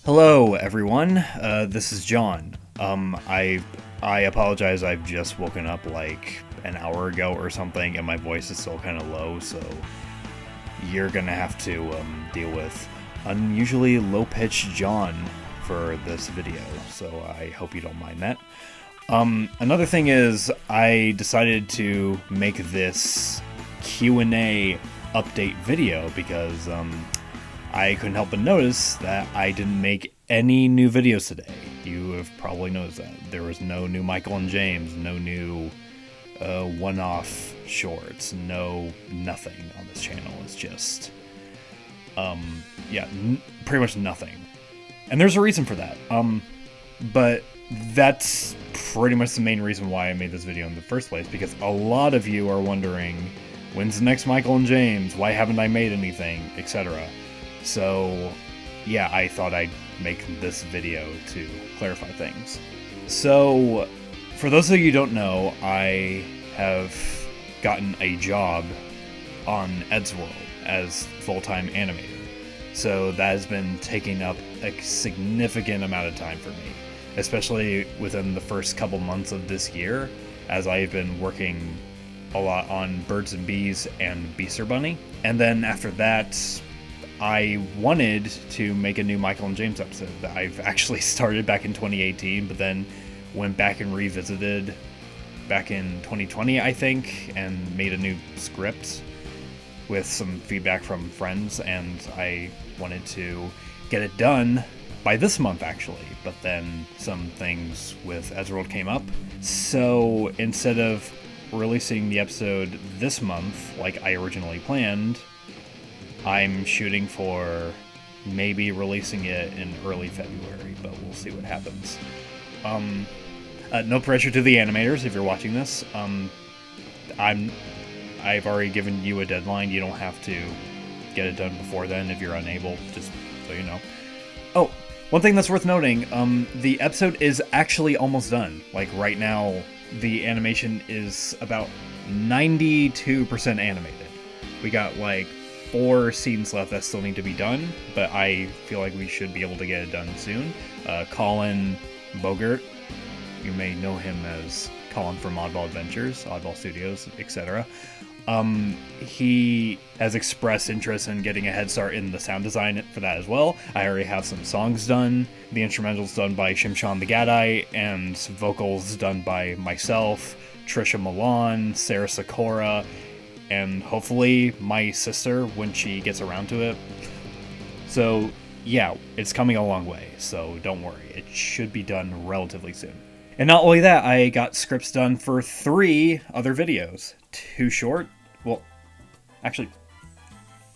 Hello, everyone. This is John. I apologize. I've just woken up like an hour ago or something, and my voice is still kind of low, so you're gonna have to deal with unusually low-pitched John for this video. So I hope you don't mind that. Another thing is, I decided to make this Q&A update video because I couldn't help but notice that I didn't make any new videos today. You have probably noticed that. There was no new Michael and James, no new one-off shorts, nothing on this channel. It's just, pretty much nothing. And there's a reason for that. But that's pretty much the main reason why I made this video in the first place, because a lot of you are wondering, when's the next Michael and James? Why haven't I made anything? Etc. So, yeah, I thought I'd make this video to clarify things. So, for those of you who don't know, I have gotten a job on Eddsworld as full-time animator. So that has been taking up a significant amount of time for me, especially within the first couple months of this year, as I've been working a lot on Birds and Bees and Beaster Bunny. And then after that, I wanted to make a new Michael and James episode that I've actually started back in 2018, but then went back and revisited back in 2020, I think, and made a new script with some feedback from friends, and I wanted to get it done by this month, actually, but then some things with Eddsworld came up. So instead of releasing the episode this month, like I originally planned, I'm shooting for maybe releasing it in early February, but we'll see what happens. No pressure to the animators if you're watching this. I've already given you a deadline. You don't have to get it done before then if you're unable, just so you know. Oh, one thing that's worth noting, the episode is actually almost done. Like right now, the animation is about 92% animated. We got like 4 scenes left that still need to be done, but I feel like we should be able to get it done soon. Colin Bogert, you may know him as Colin from Oddball Adventures, Oddball Studios, etc. He has expressed interest in getting a head start in the sound design for that as well. I already have some songs done. The instrumentals done by Shimshan the Gadai, and vocals done by myself, Trisha Milan, Sarah Sakura, and hopefully my sister when she gets around to it. So yeah, it's coming a long way, so don't worry. It should be done relatively soon. And not only that, I got scripts done for 3 other videos. 2 short, well, actually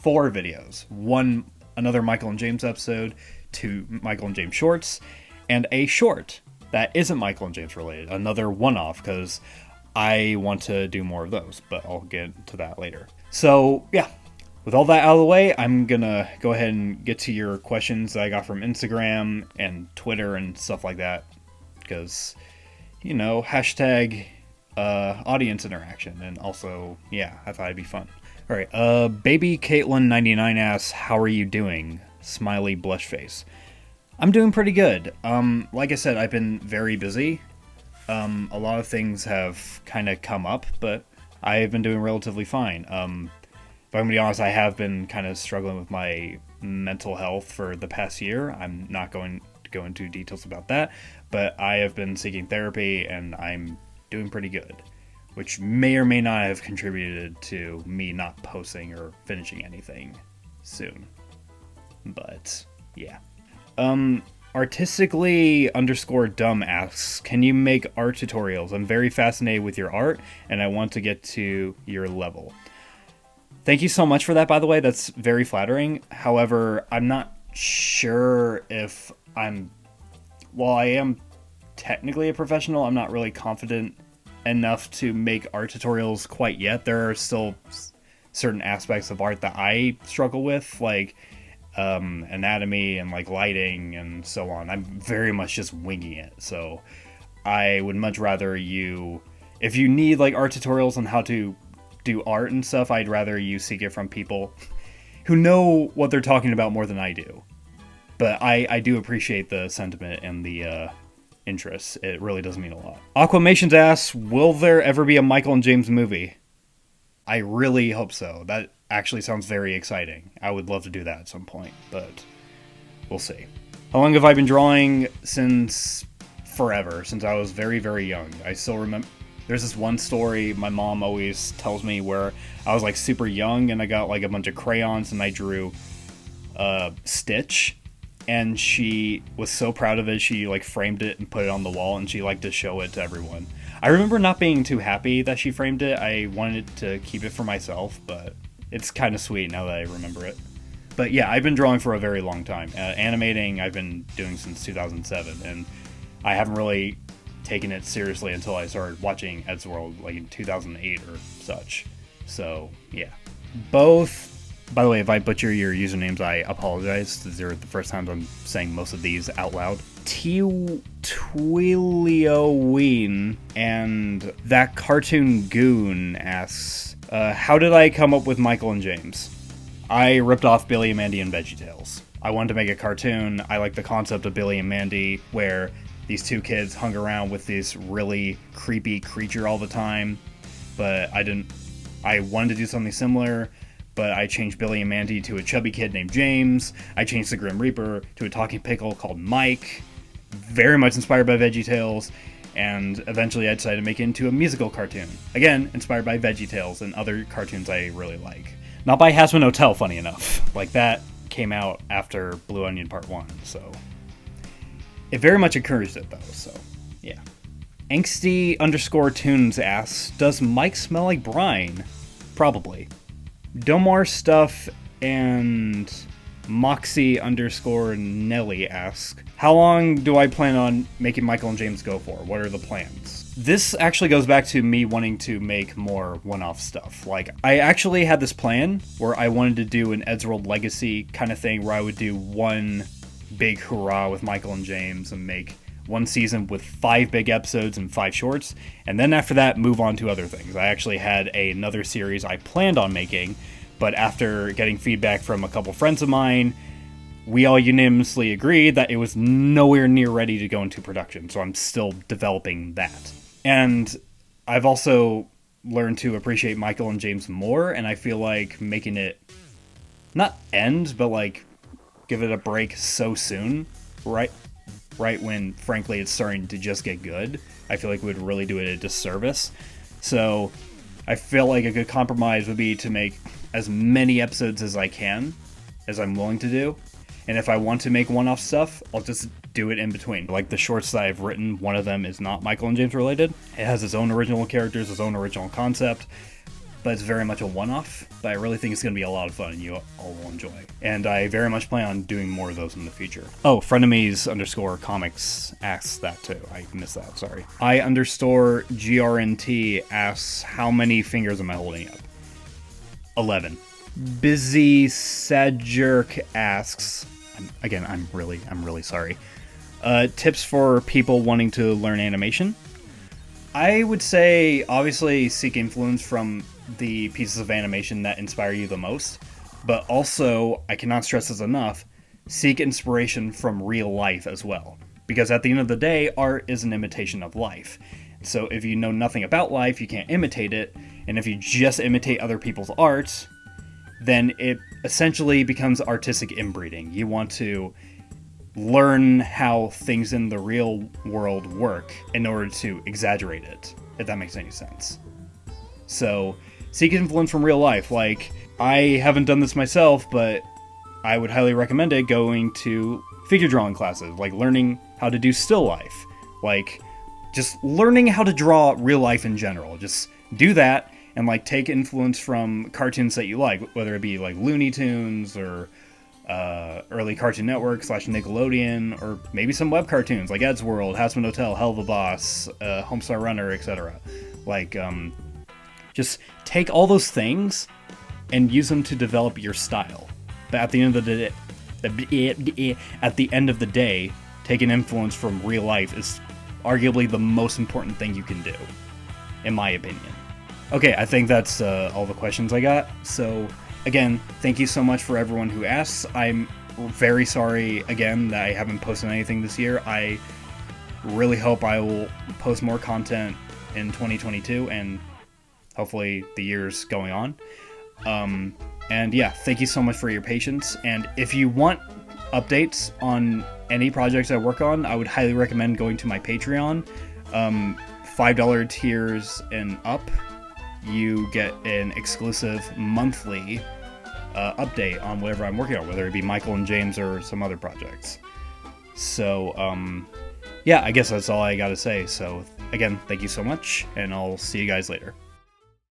4 videos. Another Michael and James episode, 2 Michael and James shorts, and a short that isn't Michael and James related. Another one-off, because I want to do more of those, but I'll get to that later. So, yeah, with all that out of the way, I'm gonna go ahead and get to your questions that I got from Instagram and Twitter and stuff like that, because, you know, hashtag audience interaction, and also, yeah, I thought it'd be fun. Alright, Baby Caitlin99 asks, how are you doing? Smiley blush face. I'm doing pretty good. Like I said, I've been very busy. A lot of things have kind of come up, but I've been doing relatively fine. If I'm going to be honest, I have been kind of struggling with my mental health for the past year. I'm not going to go into details about that, but I have been seeking therapy, and I'm doing pretty good, which may or may not have contributed to me not posting or finishing anything soon. But, yeah. Artistically _dumb asks, can you make art tutorials? I'm very fascinated with your art, and I want to get to your level. Thank you so much for that, by the way. That's very flattering. However, I'm not sure if while I am technically a professional, I'm not really confident enough to make art tutorials quite yet. There are still certain aspects of art that I struggle with, like anatomy and like lighting and so on. I'm very much just winging it, so I would much rather if you need like art tutorials on how to do art and stuff, I'd rather you seek it from people who know what they're talking about more than I do. But I do appreciate the sentiment and the interest. It really does mean a lot. Aquamations asks, will there ever be a Michael and James movie? I really hope so. That actually sounds very exciting. I would love to do that at some point, but we'll see. How long have I been drawing? Since forever, since I was very, very young. I still remember, there's this one story my mom always tells me where I was like super young and I got like a bunch of crayons and I drew Stitch, and she was so proud of it, she like framed it and put it on the wall, and she liked to show it to everyone. I remember not being too happy that she framed it. I wanted to keep it for myself, but it's kind of sweet now that I remember it. But yeah, I've been drawing for a very long time. Animating, I've been doing since 2007, and I haven't really taken it seriously until I started watching Ed's World, like in 2008 or such. So, yeah. Both, by the way, if I butcher your usernames, I apologize. These are the first times I'm saying most of these out loud. Twilioween and That Cartoon Goon asks, how did I come up with Michael and James? I ripped off Billy and Mandy and VeggieTales. I wanted to make a cartoon. I like the concept of Billy and Mandy, where these two kids hung around with this really creepy creature all the time, but I wanted to do something similar, but I changed Billy and Mandy to a chubby kid named James. I changed the Grim Reaper to a talking pickle called Mike, very much inspired by VeggieTales, and eventually I decided to make it into a musical cartoon. Again, inspired by VeggieTales and other cartoons I really like. Not by Hazbin Hotel, funny enough. Like, that came out after Blue Onion Part 1, so it very much encouraged it, though, so yeah. Angsty_tunes asks, does Mike smell like brine? Probably. Domar Stuff and Moxie_Nelly ask, how long do I plan on making Michael and James go for? What are the plans? This actually goes back to me wanting to make more one-off stuff. Like, I actually had this plan where I wanted to do an Ed's World Legacy kind of thing where I would do one big hurrah with Michael and James and make one season with 5 big episodes and 5 shorts, and then after that move on to other things. I actually had another series I planned on making, but after getting feedback from a couple friends of mine, we all unanimously agreed that it was nowhere near ready to go into production, so I'm still developing that. And I've also learned to appreciate Michael and James more, and I feel like making it not end, but like give it a break so soon, right when, frankly, it's starting to just get good, I feel like would really do it a disservice. So I feel like a good compromise would be to make as many episodes as I can, as I'm willing to do. And if I want to make one-off stuff, I'll just do it in between. Like the shorts that I've written, one of them is not Michael and James related. It has its own original characters, its own original concept, but it's very much a one-off. But I really think it's going to be a lot of fun and you all will enjoy. And I very much plan on doing more of those in the future. Oh, frenemies_comics asks that too. I missed that, sorry. I_GRNT asks, how many fingers am I holding up? 11. Busy Sadjerk asks, again, I'm really sorry. Tips for people wanting to learn animation? I would say, obviously, seek influence from the pieces of animation that inspire you the most, but also, I cannot stress this enough, seek inspiration from real life as well. Because at the end of the day, art is an imitation of life. So if you know nothing about life, you can't imitate it, and if you just imitate other people's art, then it essentially becomes artistic inbreeding. You want to learn how things in the real world work in order to exaggerate it, if that makes any sense. So, seek influence from real life. Like, I haven't done this myself, but I would highly recommend it, going to figure drawing classes, like learning how to do still life. Like, just learning how to draw real life in general. Just do that, and like take influence from cartoons that you like, whether it be like Looney Tunes or early Cartoon Network / Nickelodeon, or maybe some web cartoons like Ed's World, Hazbin Hotel, Hell of a Boss, Homestar Runner, etc. Like, just take all those things and use them to develop your style. But at the end of the day, taking influence from real life is arguably the most important thing you can do, in my opinion. Okay, I think that's all the questions I got. So, again, thank you so much for everyone who asks. I'm very sorry again that I haven't posted anything this year. I really hope I will post more content in 2022 and hopefully the years going on. And yeah, thank you so much for your patience. And if you want updates on any projects I work on, I would highly recommend going to my Patreon. $5 tiers and up, you get an exclusive monthly update on whatever I'm working on, whether it be Michael and James or some other projects. So, yeah, I guess that's all I gotta say. So, again, thank you so much, and I'll see you guys later.